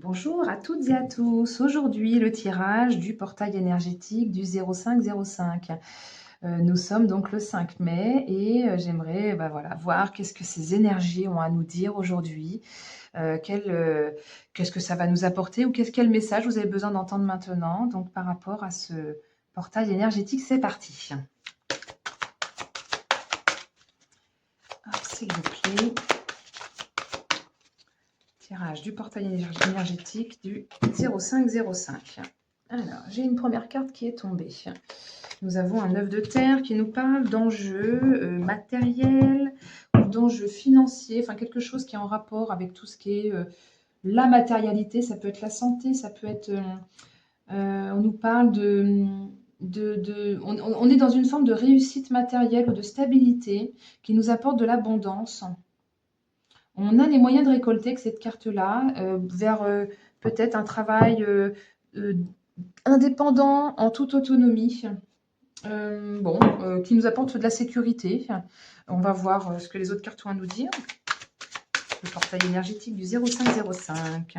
Bonjour à toutes et à tous. Aujourd'hui, le tirage du portail énergétique du 0505. Nous sommes donc le 5 mai et j'aimerais voilà, voir qu'est-ce que ces énergies ont à nous dire aujourd'hui, qu'est-ce que ça va nous apporter ou quel message vous avez besoin d'entendre maintenant. Donc par rapport à ce portail énergétique, c'est parti. Hop, s'il vous plaît. Tirage du portail énergétique du 0505. Alors, j'ai une première carte qui est tombée. Nous avons un 9 de terre qui nous parle d'enjeux matériels ou d'enjeux financiers, enfin quelque chose qui est en rapport avec tout ce qui est la matérialité. Ça peut être la santé, ça peut être... on nous parle on est dans une forme de réussite matérielle ou de stabilité qui nous apporte de l'abondance. On a les moyens de récolter avec cette carte-là vers peut-être un travail indépendant, en toute autonomie, qui nous apporte de la sécurité. On va voir ce que les autres cartes ont à nous dire. Le portail énergétique du 0505.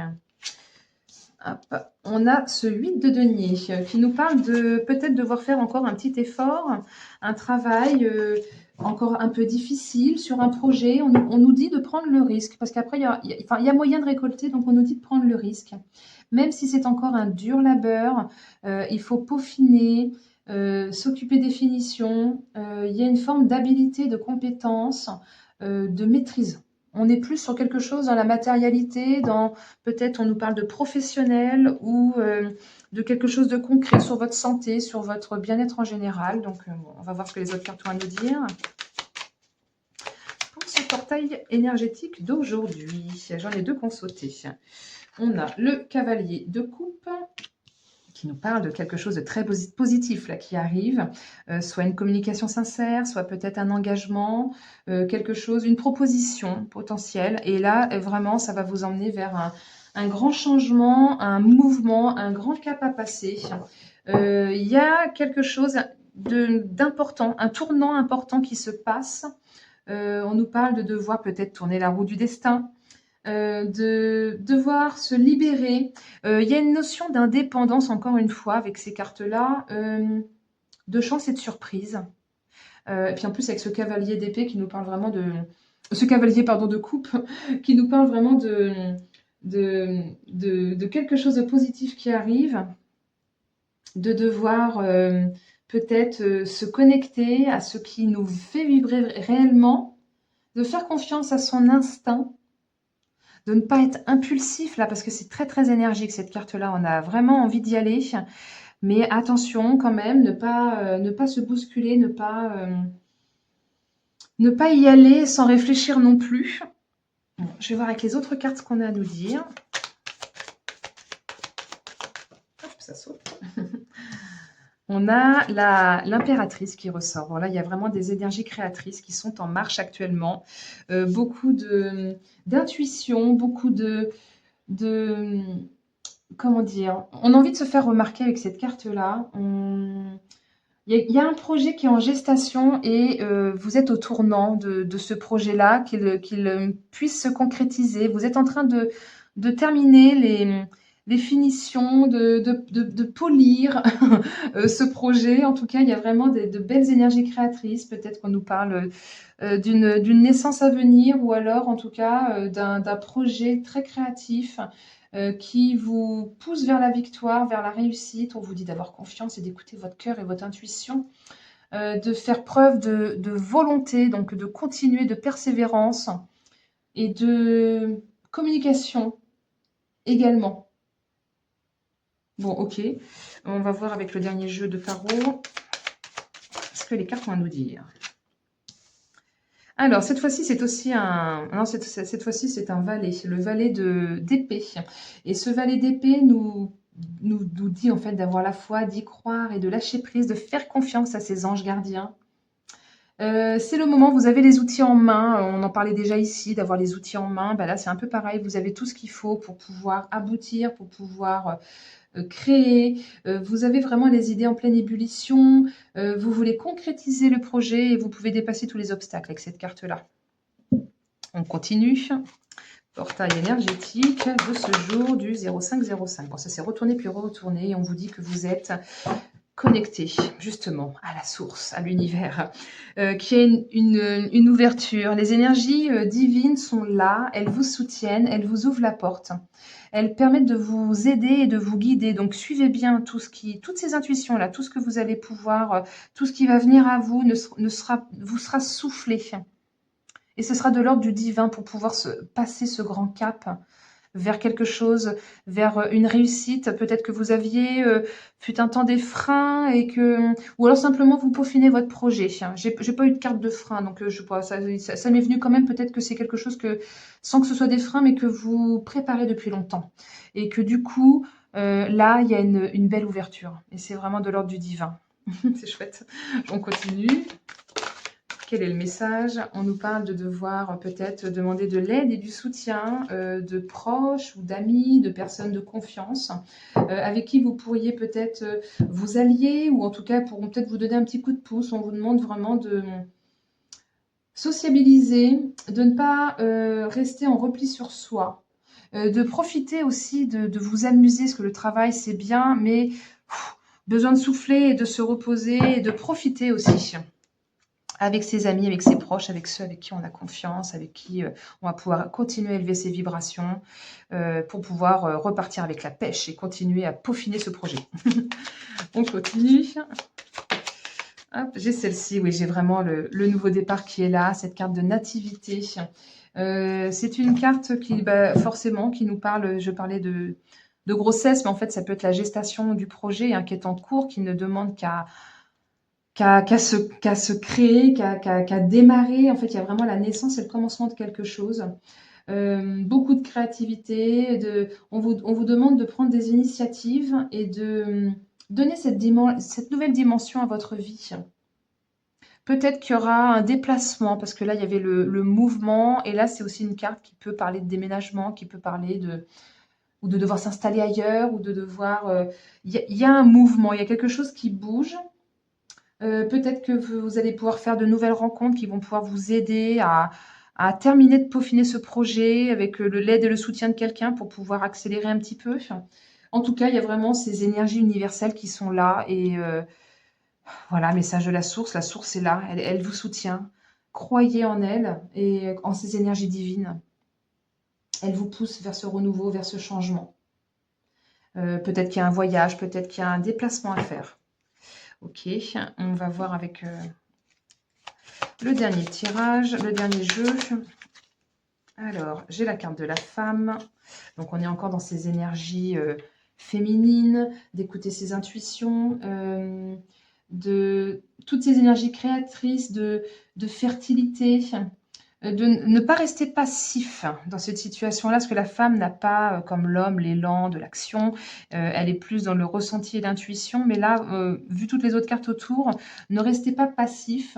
Hop. On a ce 8 de denier qui nous parle de peut-être devoir faire encore un petit effort, un travail encore un peu difficile sur un projet. On nous dit de prendre le risque parce qu'après, il y a moyen de récolter, donc on nous dit de prendre le risque. Même si c'est encore un dur labeur, il faut peaufiner, s'occuper des finitions. Il y a une forme d'habilité, de compétence, de maîtrise. On est plus sur quelque chose dans la matérialité, dans peut-être on nous parle de professionnel ou de quelque chose de concret sur votre santé, sur votre bien-être en général. Donc, on va voir ce que les autres cartes ont à nous dire. Pour ce portail énergétique d'aujourd'hui, j'en ai deux qu'on sauté. On a le cavalier de coupe qui nous parle de quelque chose de très positif là, qui arrive, soit une communication sincère, soit peut-être un engagement, quelque chose, une proposition potentielle. Et là, vraiment, ça va vous emmener vers un grand changement, un mouvement, un grand cap à passer. Il y a quelque chose d'important, un tournant important qui se passe. On nous parle de devoir peut-être tourner la roue du destin, de devoir se libérer. Il y a une notion d'indépendance, encore une fois, avec ces cartes-là, de chance et de surprise. Et puis en plus, avec ce cavalier d'épée qui nous parle vraiment de... Ce cavalier, pardon, de coupe, qui nous parle vraiment de quelque chose de positif qui arrive, de devoir peut-être se connecter à ce qui nous fait vibrer réellement, de faire confiance à son instinct, de ne pas être impulsif là, parce que c'est très très énergique cette carte-là, on a vraiment envie d'y aller, mais attention quand même, ne pas se bousculer, ne pas y aller sans réfléchir non plus. Bon, je vais voir avec les autres cartes ce qu'on a à nous dire. Hop, ça saute. On a l'impératrice qui ressort. Bon, là, il y a vraiment des énergies créatrices qui sont en marche actuellement. Beaucoup d'intuition, beaucoup comment dire, on a envie de se faire remarquer avec cette carte-là. Il y a un projet qui est en gestation et vous êtes au tournant de ce projet-là, qu'il puisse se concrétiser. Vous êtes en train de terminer les finitions, de polir ce projet. En tout cas, il y a vraiment de belles énergies créatrices. Peut-être qu'on nous parle d'une naissance à venir ou alors, en tout cas, d'un projet très créatif qui vous pousse vers la victoire, vers la réussite. On vous dit d'avoir confiance et d'écouter votre cœur et votre intuition, de faire preuve de volonté, donc de continuer, de persévérance et de communication également. Bon, ok. On va voir avec le dernier jeu de tarot ce que les cartes ont à nous dire. Alors, cette fois-ci, c'est aussi un... Non, cette fois-ci, c'est un valet, le valet d'épée. Et ce valet d'épée nous dit en fait d'avoir la foi, d'y croire et de lâcher prise, de faire confiance à ses anges gardiens. C'est le moment, vous avez les outils en main, on en parlait déjà ici, d'avoir les outils en main. Ben là, c'est un peu pareil, vous avez tout ce qu'il faut pour pouvoir aboutir, pour pouvoir créer, vous avez vraiment les idées en pleine ébullition, vous voulez concrétiser le projet et vous pouvez dépasser tous les obstacles avec cette carte-là. On continue. Portail énergétique de ce jour du 0505. Bon, ça s'est retourné puis retourné et on vous dit que vous êtes connecté justement à la source, à l'univers, qu'il y a une ouverture. Les énergies divines sont là, elles vous soutiennent, elles vous ouvrent la porte. Elles permettent de vous aider et de vous guider. Donc suivez bien toutes ces intuitions-là, tout ce que vous allez pouvoir, tout ce qui va venir à vous vous sera soufflé. Et ce sera de l'ordre du divin pour pouvoir passer ce grand cap vers quelque chose, vers une réussite. Peut-être que vous aviez, fut un temps des freins ou alors simplement vous peaufinez votre projet. J'ai pas eu de carte de frein, donc je sais pas, ça m'est venu quand même. Peut-être que c'est quelque chose que, sans que ce soit des freins, mais que vous préparez depuis longtemps. Et que du coup, là, il y a une belle ouverture. Et c'est vraiment de l'ordre du divin. C'est chouette. On continue. Quel est le message? On nous parle de devoir peut-être demander de l'aide et du soutien de proches ou d'amis, de personnes de confiance, avec qui vous pourriez peut-être vous allier, ou en tout cas pourront peut-être vous donner un petit coup de pouce. On vous demande vraiment de sociabiliser, de ne pas rester en repli sur soi, de profiter aussi de vous amuser, parce que le travail c'est bien, mais besoin de souffler et de se reposer et de profiter aussi avec ses amis, avec ses proches, avec ceux avec qui on a confiance, avec qui on va pouvoir continuer à élever ses vibrations pour pouvoir repartir avec la pêche et continuer à peaufiner ce projet. On continue. Hop, j'ai celle-ci, oui, j'ai vraiment le nouveau départ qui est là, cette carte de nativité. C'est une carte qui, forcément, qui nous parle, je parlais de grossesse, mais en fait, ça peut être la gestation du projet qui est en cours, qui ne demande qu'à se créer, qu'à démarrer. En fait, il y a vraiment la naissance et le commencement de quelque chose. Beaucoup de créativité. On vous demande de prendre des initiatives et de donner cette nouvelle dimension à votre vie. Peut-être qu'il y aura un déplacement, parce que là, il y avait le mouvement, et là, c'est aussi une carte qui peut parler de déménagement, qui peut parler ou de devoir s'installer ailleurs, ou de devoir... Il y a un mouvement, il y a quelque chose qui bouge. Peut-être que vous allez pouvoir faire de nouvelles rencontres qui vont pouvoir vous aider à terminer de peaufiner ce projet avec l'aide et le soutien de quelqu'un pour pouvoir accélérer un petit peu. En tout cas, il y a vraiment ces énergies universelles qui sont là et voilà, message de la source est là, elle vous soutient. Croyez en elle et en ces énergies divines. Elle vous pousse vers ce renouveau, vers ce changement. Peut-être qu'il y a un voyage, peut-être qu'il y a un déplacement à faire. Ok, on va voir avec le dernier tirage, le dernier jeu. Alors, j'ai la carte de la femme. Donc, on est encore dans ces énergies féminines, d'écouter ses intuitions, de toutes ces énergies créatrices, de fertilité, de ne pas rester passif dans cette situation-là, parce que la femme n'a pas, comme l'homme, l'élan de l'action. Elle est plus dans le ressenti et l'intuition. Mais là, vu toutes les autres cartes autour, ne restez pas passif.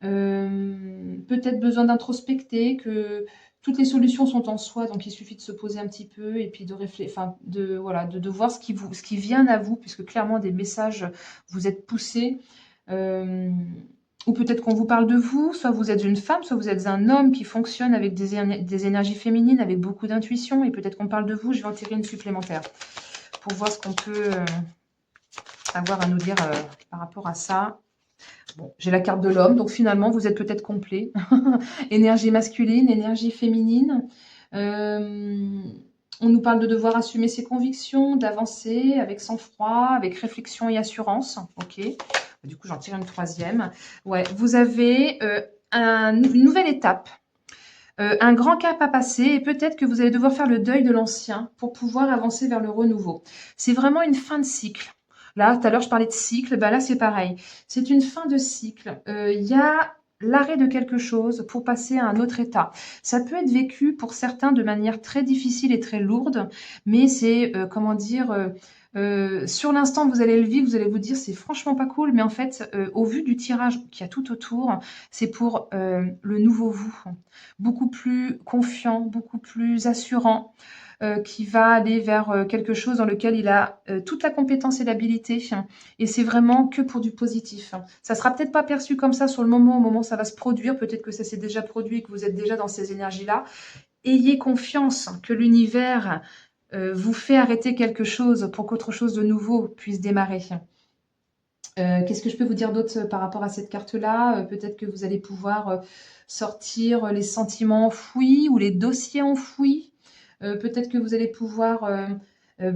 Peut-être besoin d'introspecter, que toutes les solutions sont en soi, donc il suffit de se poser un petit peu et puis de réfléchir, enfin, voilà, de voir ce qui vient à vous, puisque clairement des messages vous êtes poussés. Ou peut-être qu'on vous parle de vous, soit vous êtes une femme, soit vous êtes un homme qui fonctionne avec des énergies féminines, avec beaucoup d'intuition, et peut-être qu'on parle de vous. Je vais en tirer une supplémentaire pour voir ce qu'on peut avoir à nous dire par rapport à ça. Bon, j'ai la carte de l'homme, donc finalement, vous êtes peut-être complet. Énergie masculine, énergie féminine. On nous parle de devoir assumer ses convictions, d'avancer avec sang-froid, avec réflexion et assurance. Ok. Du coup, j'en tire une troisième. Ouais, vous avez une nouvelle étape, un grand cap à passer, et peut-être que vous allez devoir faire le deuil de l'ancien pour pouvoir avancer vers le renouveau. C'est vraiment une fin de cycle. Là, tout à l'heure, je parlais de cycle, ben là, c'est pareil. C'est une fin de cycle. Il y a l'arrêt de quelque chose pour passer à un autre état. Ça peut être vécu pour certains de manière très difficile et très lourde, mais c'est, comment dire, sur l'instant, vous allez le vivre, vous allez vous dire, c'est franchement pas cool, mais en fait, au vu du tirage qu'il y a tout autour, c'est pour le nouveau vous, beaucoup plus confiant, beaucoup plus assurant, qui va aller vers quelque chose dans lequel il a toute la compétence et l'habilité, et c'est vraiment que pour du positif. Ça sera peut-être pas perçu comme ça sur le moment, au moment où ça va se produire, peut-être que ça s'est déjà produit et que vous êtes déjà dans ces énergies-là, ayez confiance que l'univers vous fait arrêter quelque chose pour qu'autre chose de nouveau puisse démarrer. Qu'est-ce que je peux vous dire d'autre par rapport à cette carte-là? Peut-être que vous allez pouvoir sortir les sentiments enfouis ou les dossiers enfouis. Peut-être que vous allez pouvoir,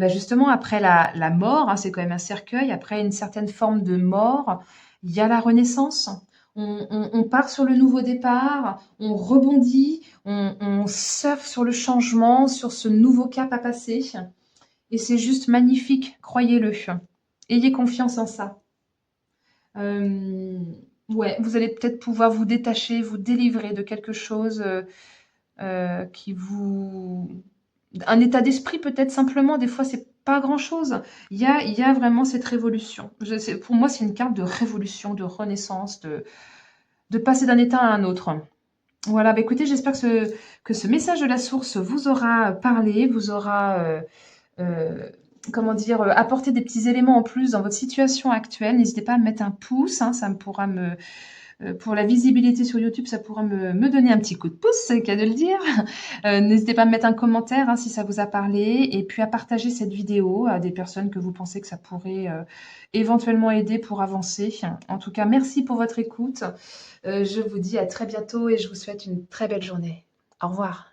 justement, après la mort, hein, c'est quand même un cercueil, après une certaine forme de mort, il y a la renaissance. On part sur le nouveau départ, on rebondit, on surfe sur le changement, sur ce nouveau cap à passer. Et c'est juste magnifique, croyez-le. Ayez confiance en ça. Ouais, vous allez peut-être pouvoir vous détacher, vous délivrer de quelque chose qui vous... Un état d'esprit peut-être simplement, des fois c'est pas grand-chose. Il y a vraiment cette révolution. Pour moi, c'est une carte de révolution, de renaissance, de passer d'un état à un autre. Voilà, bah écoutez, j'espère que ce message de la source vous aura parlé, vous aura euh, comment dire, apporter des petits éléments en plus dans votre situation actuelle. N'hésitez pas à me mettre un pouce, hein, ça me pourra pour la visibilité sur YouTube, ça pourra me donner un petit coup de pouce, c'est le cas de le dire. N'hésitez pas à me mettre un commentaire hein, si ça vous a parlé, et puis à partager cette vidéo à des personnes que vous pensez que ça pourrait éventuellement aider pour avancer. En tout cas, merci pour votre écoute. Je vous dis à très bientôt et je vous souhaite une très belle journée. Au revoir.